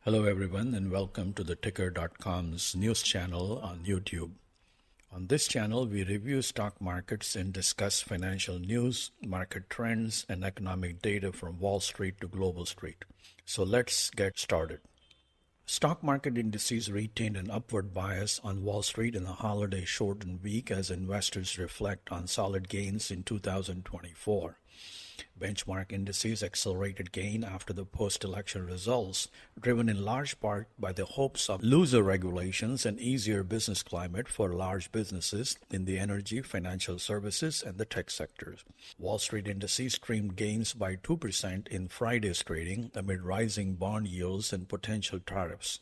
Hello everyone and welcome to the Ticker.com's news channel on YouTube. On this channel, we review stock markets and discuss financial news, market trends, and economic data from Wall Street to Global Street. So let's get started. Stock market indices retained an upward bias on Wall Street in a holiday-shortened week as investors reflect on solid gains in 2024. Benchmark indices accelerated gain after the post-election results, driven in large part by the hopes of looser regulations and easier business climate for large businesses in the energy, financial services, and the tech sectors. Wall Street indices streamed gains by 2% in Friday's trading amid rising bond yields and potential tariffs.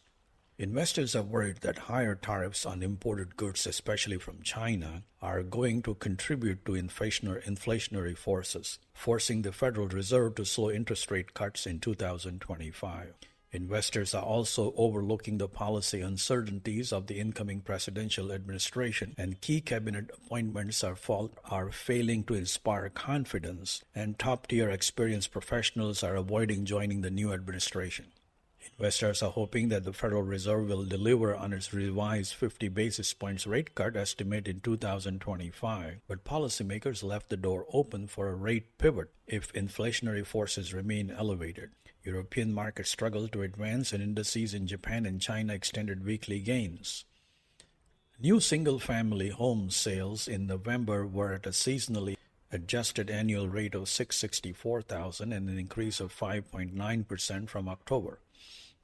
Investors are worried that higher tariffs on imported goods, especially from China, are going to contribute to inflationary forces, forcing the Federal Reserve to slow interest rate cuts in 2025. Investors are also overlooking the policy uncertainties of the incoming presidential administration, and key cabinet appointments are failing to inspire confidence, and top-tier experienced professionals are avoiding joining the new administration. Investors are hoping that the Federal Reserve will deliver on its revised 50 basis points rate cut estimate in 2025, but policymakers left the door open for a rate pivot if inflationary forces remain elevated. European markets struggled to advance, and indices in Japan and China extended weekly gains. New single-family home sales in November were at a seasonally adjusted annual rate of 664,000 and an increase of 5.9% from October.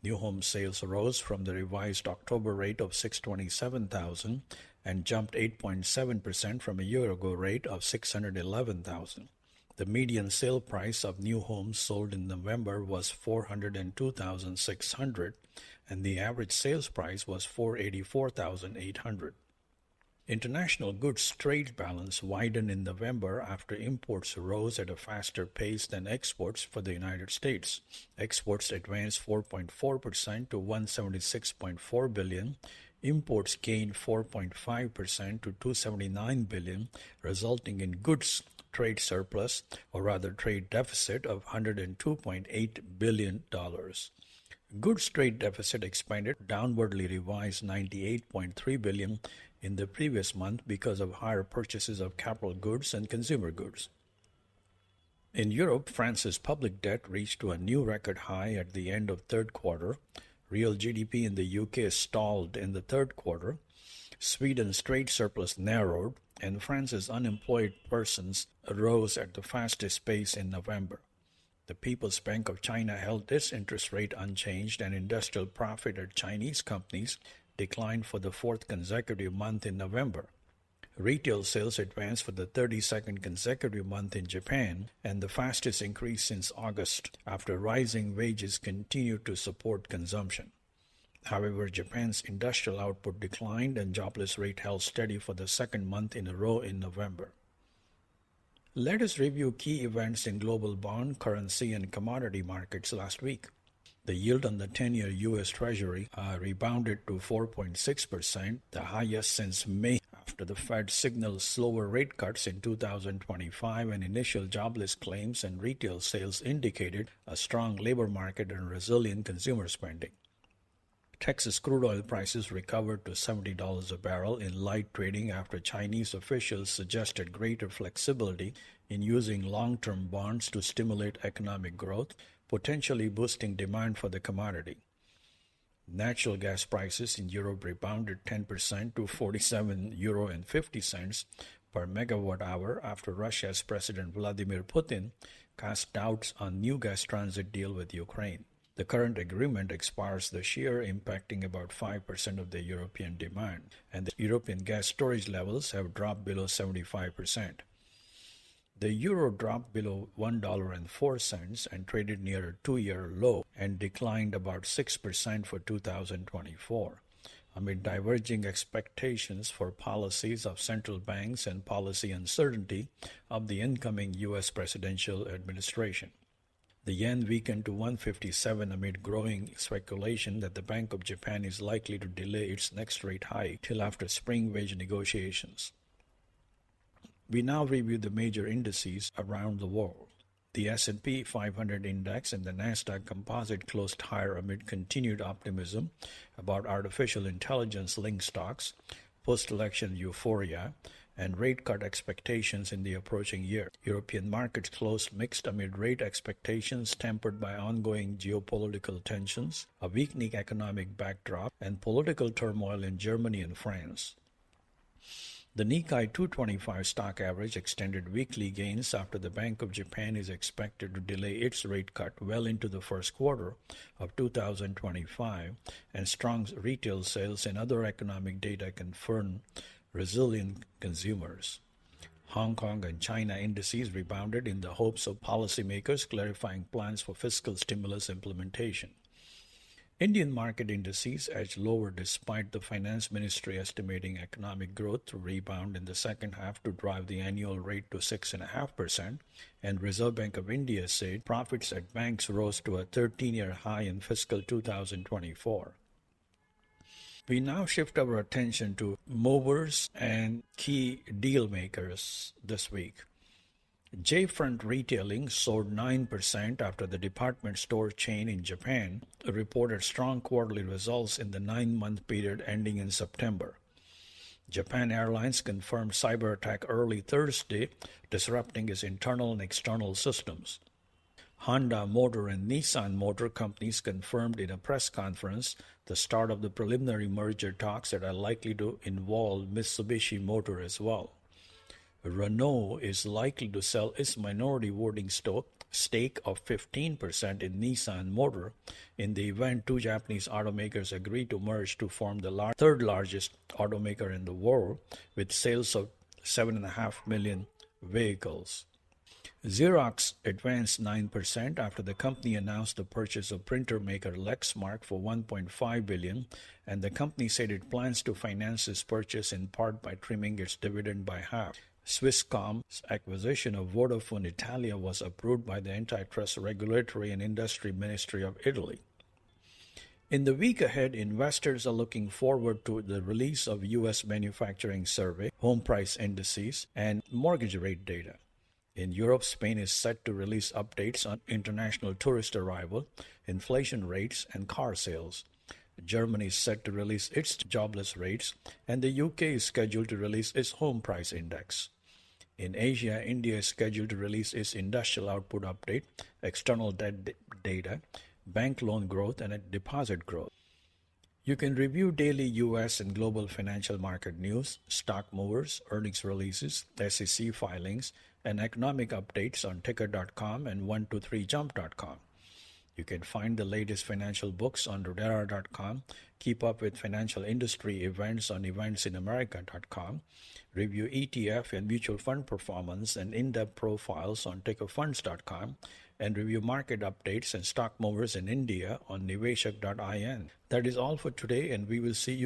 New home sales rose from the revised October rate of 627,000 and jumped 8.7% from a year-ago rate of 611,000. The median sale price of new homes sold in November was $402,600, and the average sales price was $484,800. International goods trade balance widened in November after imports rose at a faster pace than exports for the United States. Exports advanced 4.4% to $176.4 billion. Imports gained 4.5% to $279 billion, resulting in goods trade surplus, or rather trade deficit, of $102.8 billion. Goods trade deficit expanded, downwardly revised $98.3 billion in the previous month because of higher purchases of capital goods and consumer goods. In Europe, France's public debt reached to a new record high at the end of third quarter. Real GDP in the UK stalled in the third quarter. Sweden's trade surplus narrowed, and France's unemployed persons rose at the fastest pace in November. The People's Bank of China held its interest rate unchanged, and industrial profit at Chinese companies declined for the fourth consecutive month in November. Retail sales advanced for the 32nd consecutive month in Japan, and the fastest increase since August, after rising wages continued to support consumption. However, Japan's industrial output declined, and jobless rate held steady for the second month in a row in November. Let us review key events in global bond, currency, and commodity markets last week. The yield on the 10-year U.S. Treasury rebounded to 4.6%, the highest since May, after the Fed signaled slower rate cuts in 2025, and initial jobless claims and retail sales indicated a strong labor market and resilient consumer spending. Texas crude oil prices recovered to $70 a barrel in light trading after Chinese officials suggested greater flexibility in using long-term bonds to stimulate economic growth, potentially boosting demand for the commodity. Natural gas prices in Europe rebounded 10% to €47.50 per megawatt hour after Russia's President Vladimir Putin cast doubts on new gas transit deal with Ukraine. The current agreement expires this year, impacting about 5% of the European demand, and the European gas storage levels have dropped below 75%. The euro dropped below $1.04 and traded near a two-year low and declined about 6% for 2024, amid diverging expectations for policies of central banks and policy uncertainty of the incoming U.S. presidential administration. The yen weakened to 157 amid growing speculation that the Bank of Japan is likely to delay its next rate hike till after spring wage negotiations. We now review the major indices around the world. The S&P 500 index and the Nasdaq Composite closed higher amid continued optimism about artificial intelligence-linked stocks, post-election euphoria, and rate cut expectations in the approaching year. European markets closed mixed amid rate expectations tempered by ongoing geopolitical tensions, a weakening economic backdrop, and political turmoil in Germany and France. The Nikkei 225 stock average extended weekly gains after the Bank of Japan is expected to delay its rate cut well into the first quarter of 2025, and strong retail sales and other economic data confirm resilient consumers. Hong Kong and China indices rebounded in the hopes of policymakers clarifying plans for fiscal stimulus implementation. Indian market indices edged lower despite the finance ministry estimating economic growth to rebound in the second half to drive the annual rate to 6.5%, and Reserve Bank of India said profits at banks rose to a 13-year high in fiscal 2024. We now shift our attention to movers and key deal makers this week. J-Front Retailing soared 9% after the department store chain in Japan reported strong quarterly results in the 9-month period ending in September. Japan Airlines confirmed cyber attack early Thursday, disrupting its internal and external systems. Honda Motor and Nissan Motor companies confirmed in a press conference the start of the preliminary merger talks that are likely to involve Mitsubishi Motor as well. Renault is likely to sell its minority voting stake of 15% in Nissan Motor in the event two Japanese automakers agree to merge to form the third largest automaker in the world, with sales of 7.5 million vehicles. Xerox advanced 9% after the company announced the purchase of printer maker Lexmark for $1.5 billion, and the company said it plans to finance this purchase in part by trimming its dividend by half. Swisscom's acquisition of Vodafone Italia was approved by the Antitrust Regulatory and Industry Ministry of Italy. In the week ahead, investors are looking forward to the release of U.S. manufacturing survey, home price indices, and mortgage rate data. In Europe, Spain is set to release updates on international tourist arrival, inflation rates, and car sales. Germany is set to release its jobless rates, and the UK is scheduled to release its home price index. In Asia, India is scheduled to release its industrial output update, external debt data, bank loan growth, and deposit growth. You can review daily U.S. and global financial market news, stock movers, earnings releases, SEC filings, and economic updates on ticker.com and 123jump.com. You can find the latest financial books on Rodera.com, keep up with financial industry events on eventsinamerica.com, review ETF and mutual fund performance and in-depth profiles on tickerfunds.com, and review market updates and stock movers in India on niveshak.in. That is all for today, and we will see you